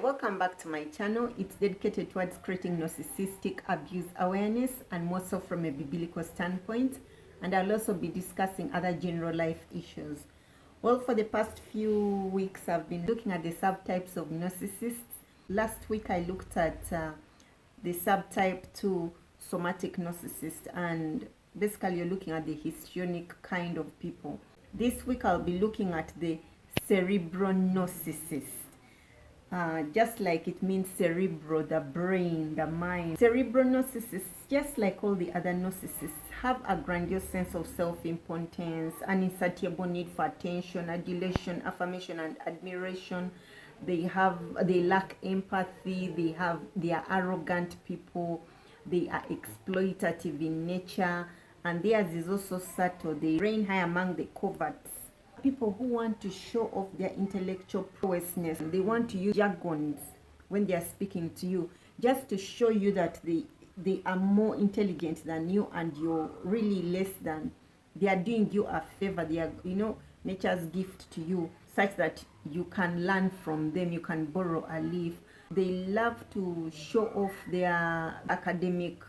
welcome back to my channel. It's dedicated towards creating narcissistic abuse awareness, and more so from a biblical standpoint. And I'll also be discussing other general life issues. Well, for the past few weeks, I've been looking at the subtypes of narcissists. Last week, I looked at the subtype 2 somatic narcissist, and basically you're looking at the histrionic kind of people. This week, I'll be looking at the cerebral narcissist. Just like it means cerebral, the brain, the mind. Cerebral narcissists, just like all the other narcissists, have a grandiose sense of self-importance, an insatiable need for attention, adulation, affirmation, and admiration. They lack empathy. They are arrogant people. They are exploitative in nature, and theirs is also subtle. They reign high among the coverts. People who want to show off their intellectual prowessness. They want to use jargons when they are speaking to you, just to show you that they are more intelligent than you and you're really less than. They are doing you a favor. They are, nature's gift to you, such that you can learn from them. You can borrow a leaf. They love to show off their academic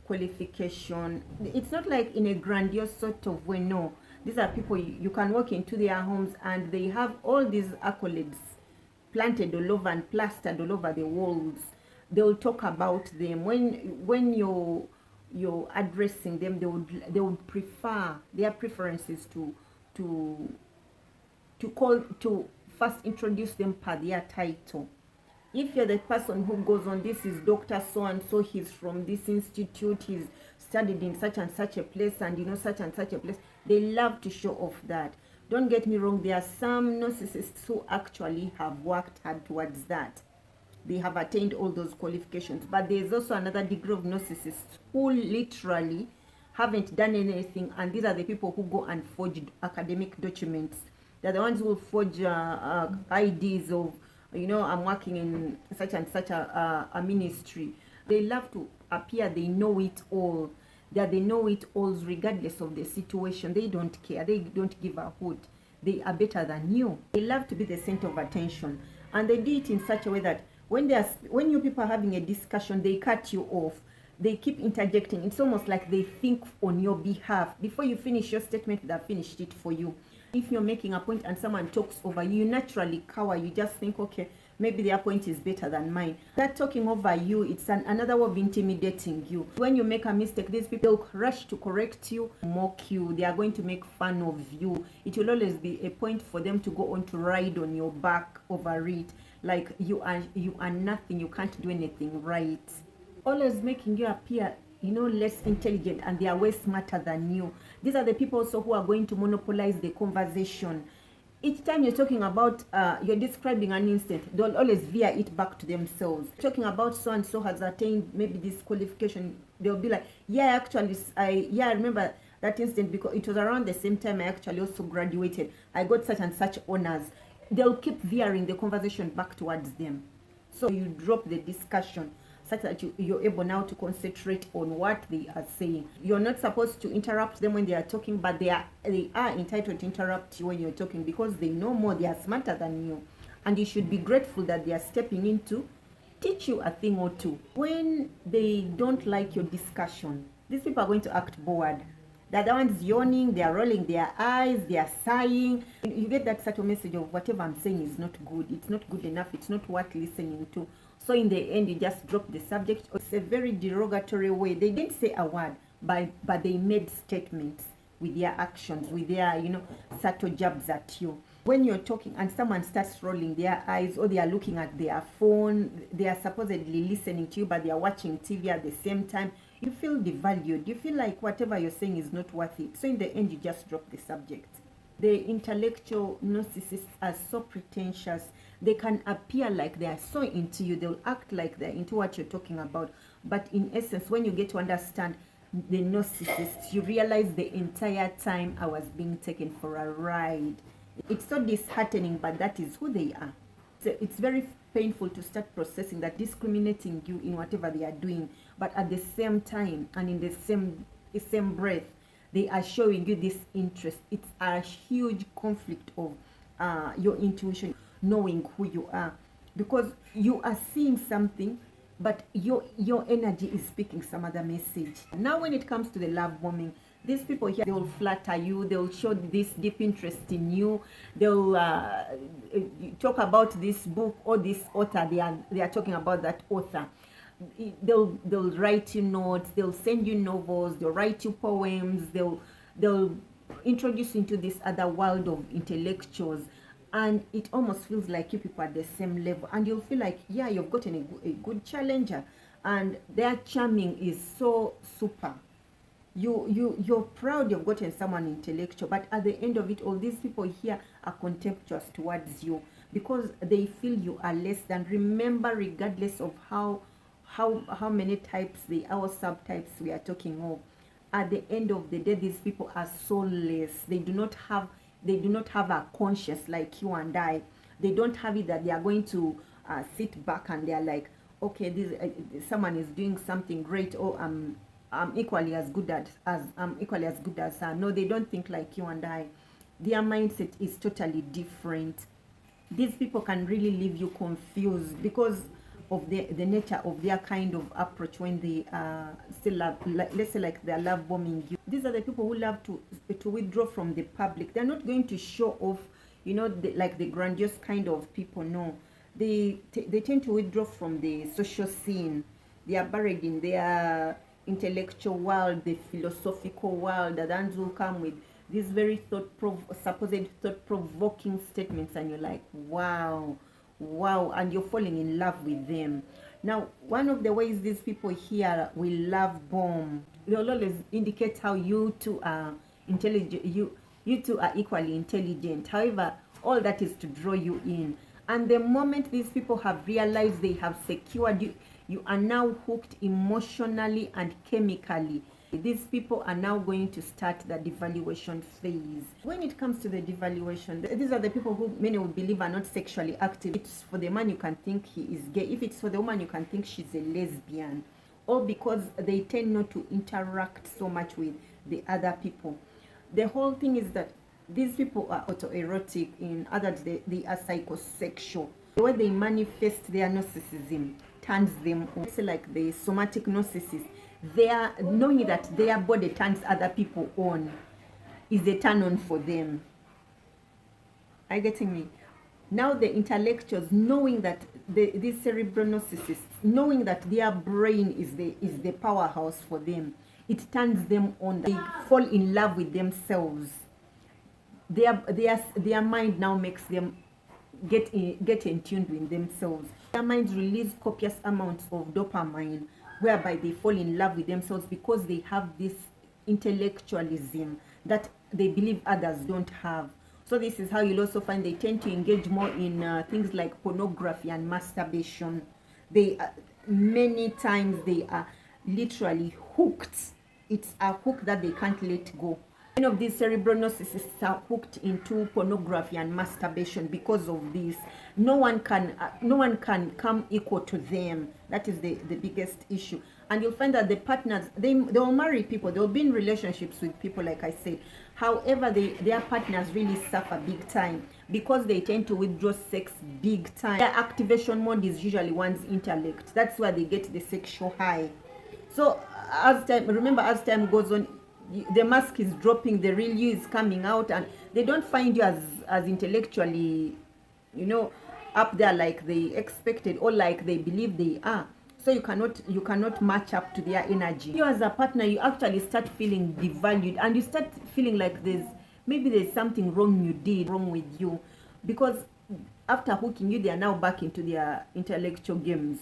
qualification. It's not like in a grandiose sort of way, no. These are people you can walk into their homes and they have all these accolades planted all over and plastered all over the walls. They will talk about them. When you're addressing them, they would prefer, their preferences to first introduce them per their title. If you're the person who goes on, this is Dr. So-and-so, he's from this institute, he's studied in such and such a place, and such and such a place, they love to show off that. Don't get me wrong, there are some narcissists who actually have worked hard towards that. They have attained all those qualifications. But there's also another degree of narcissists who literally haven't done anything, and these are the people who go and forge academic documents. They're the ones who forge IDs of, I'm working in such and such a ministry. They love to appear they know it all. That they know it all regardless of the situation. They don't care. They don't give a hoot. They are better than you. They love to be the center of attention. And they do it in such a way that when you people are having a discussion, they cut you off. They keep interjecting. It's almost like they think on your behalf. Before you finish your statement, they've finished it for you. If you're making a point and someone talks over you, you naturally cower. You just think, okay, maybe their point is better than mine. That talking over you, it's another way of intimidating you. When you make a mistake, these people will rush to correct you, mock you. They are going to make fun of you. It will always be a point for them to go on to ride on your back over it. Like you are nothing, you can't do anything right. Always making you appear less intelligent, and they are way smarter than you. These are the people also who are going to monopolize the conversation. Each time you're talking about, you're describing an incident, they'll always veer it back to themselves. Talking about so-and-so has attained maybe this qualification, they'll be like, yeah, actually, I remember that incident because it was around the same time I actually also graduated. I got such and such honors. They'll keep veering the conversation back towards them. So you drop the discussion such that you're able now to concentrate on what they are saying. You're not supposed to interrupt them when they are talking, but they are entitled to interrupt you when you're talking because they know more, they are smarter than you. And you should be grateful that they are stepping in to teach you a thing or two. When they don't like your discussion, these people are going to act bored. They're the ones yawning, they are rolling their eyes, they are sighing. You get that subtle message of whatever I'm saying is not good. It's not good enough. It's not worth listening to. So in the end, you just drop the subject. It's a very derogatory way. They didn't say a word, but they made statements with their actions, with their, subtle jabs at you. When you're talking and someone starts rolling their eyes or they are looking at their phone, they are supposedly listening to you, but they are watching TV at the same time, you feel devalued. You feel like whatever you're saying is not worth it. So in the end, you just drop the subject. The intellectual narcissists are so pretentious. They can appear like they are so into you. They'll act like they're into what you're talking about. But in essence, when you get to understand the narcissist, you realize the entire time I was being taken for a ride. It's so disheartening, but that is who they are. So it's very painful to start processing that, discriminating you in whatever they are doing. But at the same time and in the same breath, they are showing you this interest. It's a huge conflict of your intuition, knowing who you are. because you are seeing something, but your energy is speaking some other message. Now when it comes to the love bombing, these people here, they will flatter you, they will show this deep interest in you, they'll talk about this book or this author, they are talking about that author. They'll write you notes, they'll send you novels, they'll write you poems, they'll introduce you into this other world of intellectuals, and it almost feels like you people are the same level, and you'll feel like, yeah, you've gotten a good challenger, and their charming is so super. You're proud you've gotten someone intellectual, but at the end of it all, these people here are contemptuous towards you because they feel you are less than. Remember, regardless of how many types they are, subtypes we are talking of, at the end of the day, these people are soulless. They do not have a conscience like you and I. They don't have it that they are going to sit back and they are like, okay, this someone is doing something great, or I'm equally as good as her. No, they don't think like you and I. Their mindset is totally different. These people can really leave you confused because of the nature of their kind of approach when they still love, let's say like they're love bombing you. These are the people who love to withdraw from the public. They're not going to show off, you know, like the grandiose kind of people. No, they tend to withdraw from the social scene. They are buried in their intellectual world, the philosophical world. The ones who come with these very supposed thought-provoking statements, and you're like, wow, and you're falling in love with them. Now, one of the ways these people here will love bomb, they'll always indicate how you two are intelligent, you two are equally intelligent. However, all that is to draw you in. And the moment these people have realized they have secured you, you are now hooked emotionally and chemically. These people are now going to start the devaluation phase. When it comes to the devaluation, these are the people who many would believe are not sexually active. If it's for the man, you can think he is gay. If it's for the woman, you can think she's a lesbian. All because they tend not to interact so much with the other people. The whole thing is that these people are autoerotic. In others, they are psychosexual. The way they manifest their narcissism turns them on. It's like the somatic narcissist. They are knowing that their body turns other people on is a turn on for them. Are you getting me? Now the intellectuals, knowing that these cerebral narcissists, knowing that their brain is the powerhouse for them, it turns them on. They fall in love with themselves. Their mind now makes them get in tune with themselves. Their minds release copious amounts of dopamine, whereby they fall in love with themselves because they have this intellectualism that they believe others don't have. So this is how you'll also find they tend to engage more in things like pornography and masturbation. Many times they are literally hooked. It's a hook that they can't let go. Many of these cerebral narcissists are hooked into pornography and masturbation because of this. No one can come equal to them. That is the biggest issue. And you'll find that the partners, they'll marry people, they'll be in relationships with people, like I said. However, their partners really suffer big time because they tend to withdraw sex big time. Their activation mode is usually one's intellect. That's where they get the sexual high. So as time goes on, the mask is dropping, the real you is coming out, and they don't find you as intellectually, you know, up there like they expected or like they believe they are. So you cannot match up to their energy. You as a partner, you actually start feeling devalued, and you start feeling like there's something wrong with you, because after hooking you, they are now back into their intellectual games.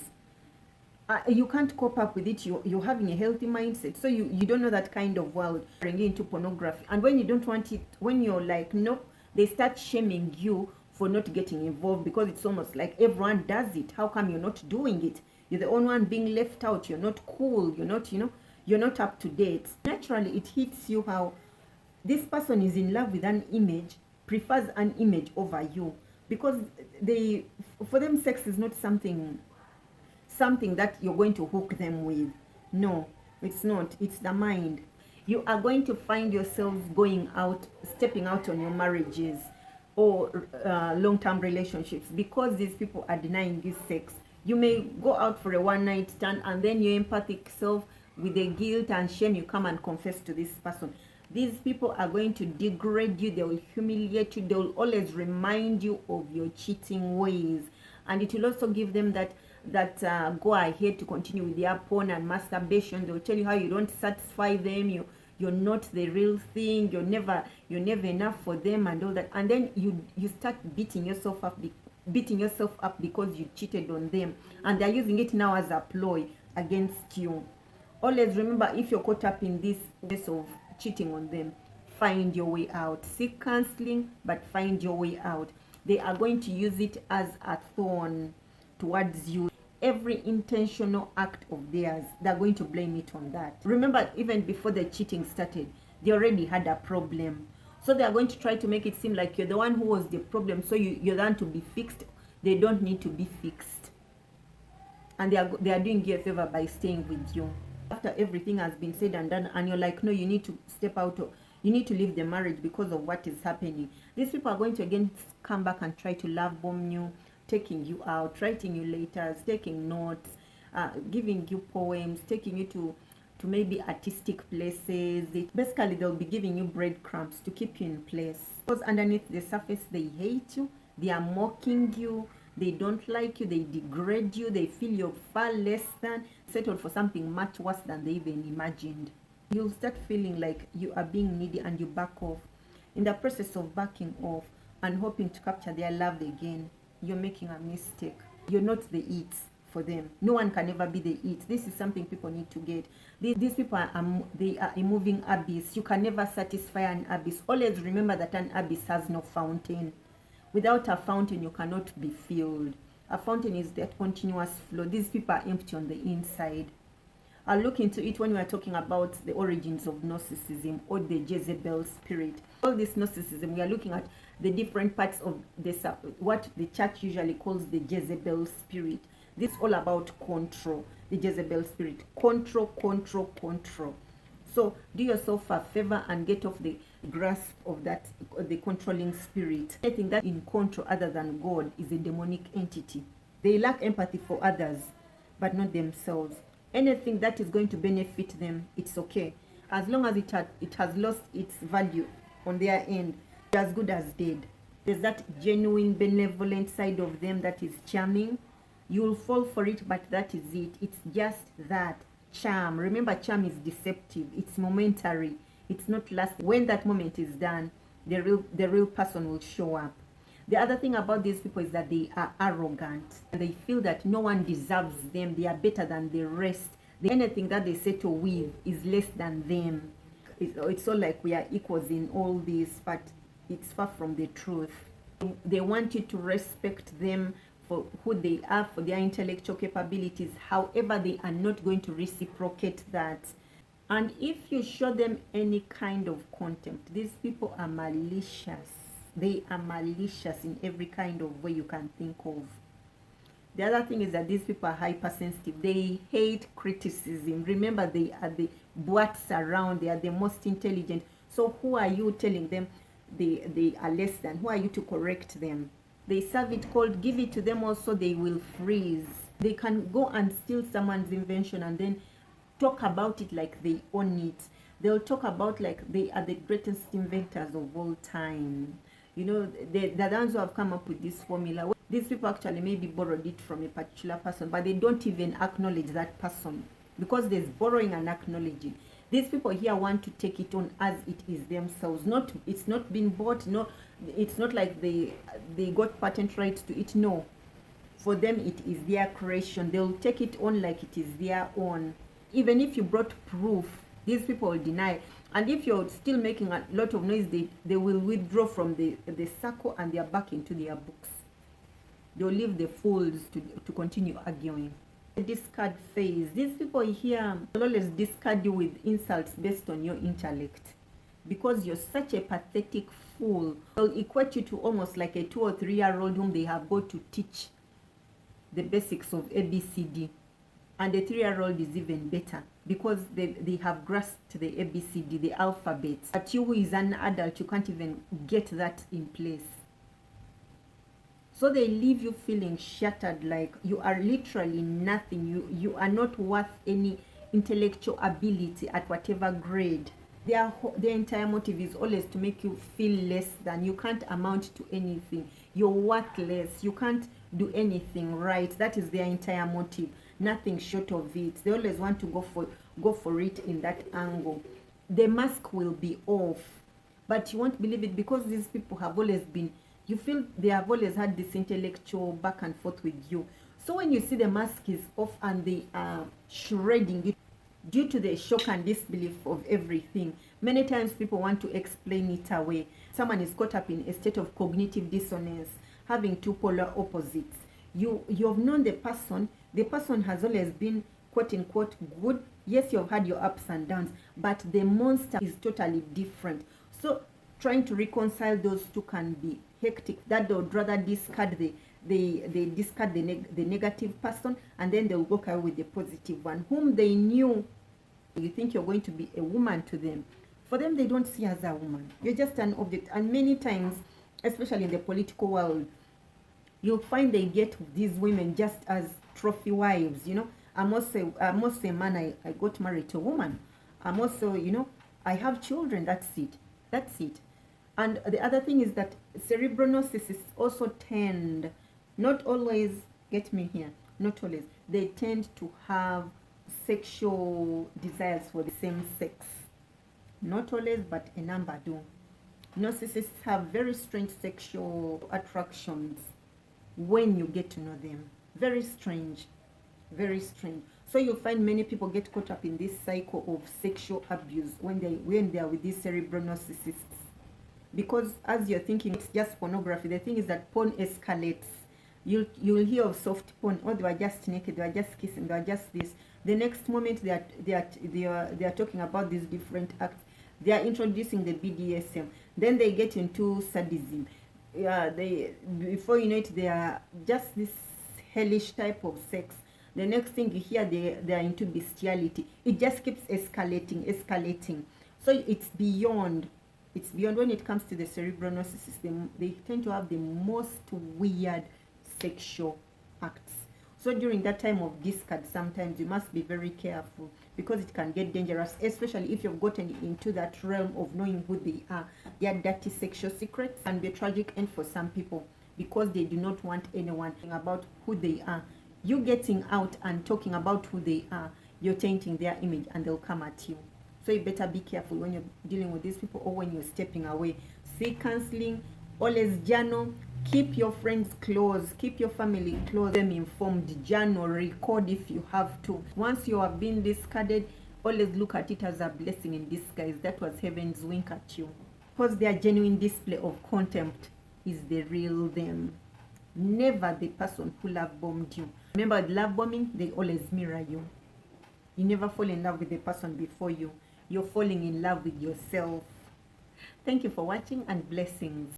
You can't cope up with it. You're having a healthy mindset, so you don't know that kind of world. Bring into pornography, and when you don't want it, when you're like, no, they start shaming you for not getting involved, because it's almost like everyone does it. How come you're not doing it? You're the only one being left out. You're not cool. You're not, you're not up to date. Naturally, it hits you how this person is in love with an image, prefers an image over you, because for them, sex is not something that you're going to hook them with. No, it's not. It's the mind. You are going to find yourselves going out, stepping out on your marriages, or long-term relationships, because these people are denying you sex. You may go out for a one-night stand, and then your empathic self, with the guilt and shame, you come and confess to this person. These people are going to degrade you. They will humiliate you. They will always remind you of your cheating ways, and it will also give them that go ahead to continue with their porn and masturbation. They'll tell you how you don't satisfy them. You're not the real thing. You're never enough for them, and all that. And then you start beating yourself up because you cheated on them, and they're using it now as a ploy against you. Always remember, if you're caught up in this mess of cheating on them, find your way out. Seek counseling, but find your way out. They are going to use it as a thorn towards you. Every intentional act of theirs, they're going to blame it on that. Remember, even before the cheating started, they already had a problem. So they are going to try to make it seem like you're the one who was the problem, so you're the one to be fixed. They don't need to be fixed. And they are doing you a favor by staying with you. After everything has been said and done, and you're like, no, you need to step out, you need to leave the marriage because of what is happening. These people are going to again come back and try to love bomb you, taking you out, writing you letters, taking notes, giving you poems, taking you to maybe artistic places. Basically, they'll be giving you breadcrumbs to keep you in place. Because underneath the surface, they hate you, they are mocking you, they don't like you, they degrade you, they feel you're far less than, settled for something much worse than they even imagined. You'll start feeling like you are being needy, and you back off. In the process of backing off and hoping to capture their love again, you're making a mistake. You're not the it for them. No one can ever be the it. This is something people need to get. These people are a moving abyss. You can never satisfy an abyss. Always remember that an abyss has no fountain. Without a fountain, you cannot be filled. A fountain is that continuous flow. These people are empty on the inside. I'll look into it when we are talking about the origins of narcissism, or the Jezebel Spirit. All this narcissism, we are looking at the different parts of this, what the church usually calls the Jezebel Spirit. This is all about control. The Jezebel Spirit. Control, control, control. So do yourself a favor and get off the grasp of that, the controlling spirit. Anything that in control other than God is a demonic entity. They lack empathy for others, but not themselves. Anything that is going to benefit them, it's okay. As long as it has lost its value on their end, as good as dead. There's that genuine benevolent side of them that is charming. You'll fall for it, but that is it. It's just that charm. Remember, charm is deceptive. It's momentary. It's not last. When that moment is done, the real person will show up. The other thing about these people is that they are arrogant. They feel that no one deserves them. They are better than the rest. Anything that they settle with is less than them. It's all like we are equals in all this, but it's far from the truth. They want you to respect them for who they are, for their intellectual capabilities. However, they are not going to reciprocate that. And if you show them any kind of contempt, these people are malicious. They are malicious in every kind of way you can think of. The other thing is that these people are hypersensitive. They hate criticism. Remember, they are the brats around. They are the most intelligent. So who are you telling them they are less than? Who are you to correct them? They serve it cold. Give it to them also, they will freeze. They can go and steal someone's invention and then talk about it like they own it. They'll talk about like they are the greatest inventors of all time. You know, they're the ones who have come up with this formula. These people actually maybe borrowed it from a particular person, but they don't even acknowledge that person, because there's borrowing and acknowledging. These people here want to take it on as it is themselves. It's not been bought. No, it's not like they got patent rights to it. No, for them it is their creation. They'll take it on like it is their own. Even if you brought proof, these people will deny. And if you're still making a lot of noise, they will withdraw from the circle, and they are back into their books. They'll leave the fools to continue arguing. The discard phase. These people here will always discard you with insults based on your intellect. Because you're such a pathetic fool, they'll equate you to almost like a 2 or 3 year old whom they have got to teach the basics of ABCD. And the 3-year-old is even better, because they have grasped the ABCD, the alphabet. But you who is an adult, you can't even get that in place. So they leave you feeling shattered, like you are literally nothing. You are not worth any intellectual ability at whatever grade. Their entire motive is always to make you feel less than. You can't amount to anything. You're worthless. You can't do anything right. That is their entire motive. Nothing short of it. They always want to go for it in that angle. The mask will be off, but you won't believe it, because these people have always been, you feel they have always had this intellectual back and forth with you. So when you see the mask is off and they are shredding it due to the shock and disbelief of everything, many times people want to explain it away. Someone is caught up in a state of cognitive dissonance, having two polar opposites. You have known the person has always been quote unquote good. Yes, you've had your ups and downs, but the monster is totally different. So trying to reconcile those two can be hectic. That they would rather discard they discard the negative person, and then they'll walk away with the positive one, whom they knew. You think you're going to be a woman to them. For them, they don't see you as a woman. You're just an object. And many times, especially in the political world, you'll find they get these women just as trophy wives. You know, I'm also a man. I got married to a woman. I'm also, you know, I have children. That's it. And the other thing is that cerebral narcissists also tend, not always, get me here, not always, they tend to have sexual desires for the same sex. Not always, but a number do. Narcissists have very strange sexual attractions when you get to know them. Very strange. Very strange. So you'll find many people get caught up in this cycle of sexual abuse when they are with these cerebral narcissists. Because as you're thinking it's just pornography, the thing is that porn escalates. You'll hear of soft porn. Oh, they were just naked, they were just kissing, they were just this. The next moment they are talking about these different acts. They are introducing the BDSM. Then they get into sadism. Before you know it, they are just this hellish type of sex. The next thing you hear, they are into bestiality. It just keeps escalating. So it's beyond. It's beyond. When it comes to the cerebral narcissist, they tend to have the most weird sexual acts. So during that time of discard, sometimes you must be very careful, because it can get dangerous, especially if you've gotten into that realm of knowing who they are. Their dirty sexual secrets can be a tragic end for some people, because they do not want anyone thinking about who they are. You getting out and talking about who they are, you're tainting their image, and they'll come at you. So you better be careful when you're dealing with these people, or when you're stepping away. Seek counseling, always journal, keep your friends close, keep your family close, them informed, journal, record if you have to. Once you have been discarded, always look at it as a blessing in disguise. That was heaven's wink at you. Because their genuine display of contempt is the real them. Never the person who love bombed you. Remember, love bombing, they always mirror you. You never fall in love with the person before you. You're falling in love with yourself. Thank you for watching, and blessings.